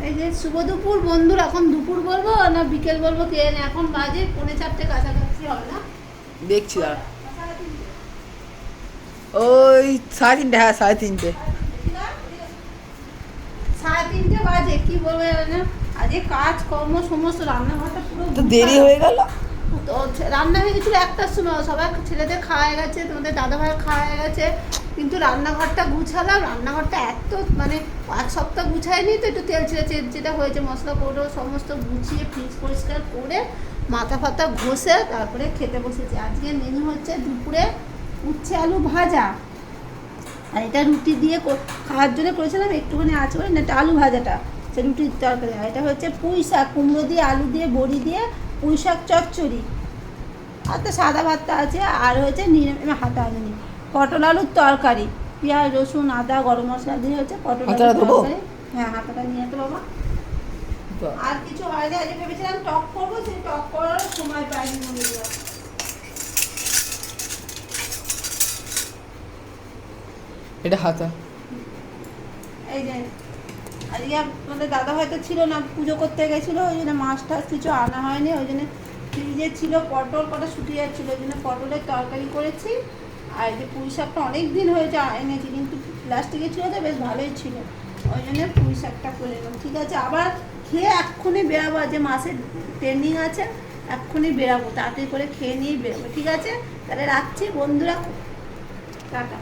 এই যে শুভ দুপুর বন্ধুরা। এখন দুপুর বলবো না বিকেল বলবো কে জানে। এখন বাজে 3:45 কাছাকাছি হবে না? দেখছি দাঁড়া। ওই 3:30, হ্যাঁ 3:30। 3:30 বাজে, কি বলবো জানে না, আজকে কাজ কর্ম সমস্ত রান্নাঘরটা পুরো তো দেরি হয়ে গেল। তো রান্না হয়ে গেছিলো 1টার সময়, সবাই ছেলেদের খাওয়া হয়ে গেছে, তোমাদের দাদাভাই খাওয়া হয়ে গেছে, কিন্তু রান্নাঘরটা গুছালাম। রান্নাঘরটা এত মানে 1 সপ্তাহ গুছায়নি তো, একটু তেল ছেড়েছে, যেটা হয়েছে মশলা কৌটো সমস্ত গুছিয়ে ফ্রিজ পরিষ্কার করে মাথা ফাতা ঘষে তারপরে খেতে বসেছি। আজকে মেনু হচ্ছে দুপুরে উচ্ছে আলু ভাজা, আর এটা রুটি দিয়ে খাওয়ার জন্য করেছিলাম, একটুখানি আছে করে না, এটা আলু ভাজাটা সে রুটির তরকারি। আর এটা হচ্ছে পুঁই শাক, কুমড়ো দিয়ে আলু দিয়ে বড়ি দিয়ে পুঁই শাক চচ্চড়ি, আর তো সাদা ভাতটা আছে। আর হচ্ছে হাতা আনেনি, পটল আলুর তরকারি, পেঁয়াজ রসুন আদা গরম মশলা দিয়ে হচ্ছে পটল আলুর তরকারি। হ্যাঁ হাতাটা নিয়ে তো বাবা। আর কিছু হয়নি, আজকে ভেবেছিলাম টক করবো, সেই টক করার সময় পাইনি বন্ধুরা। এটা হাতা। এই যে আজকে আমাদের দাদা হয়তো ছিল না, পুজো করতে গেছিলো, ওই জন্য মাছ টাছ কিছু আনা হয়নি, ওই জন্য ফ্রিজে ছিল পটল, কটা শুকিয়ে যাচ্ছিলো, ওই জন্য পটলের তরকারি করেছি। আর এই যে পুঁই শাকটা অনেক দিন হয়েছে এনেছি, কিন্তু প্লাস্টিকে ছিল তো বেশ ভালোই ছিল, ওই জন্য পুঁই শাকটা করে এলাম। ঠিক আছে, আবার খেয়ে এক্ষুনি বেরাবো, যে মাসের ট্রেনিং আছে, এক্ষুনি বেরাবো, তাড়াতাড়ি করে খেয়ে নিয়েই বেরোবো। ঠিক আছে, তাহলে রাখছি বন্ধুরা, টাটা।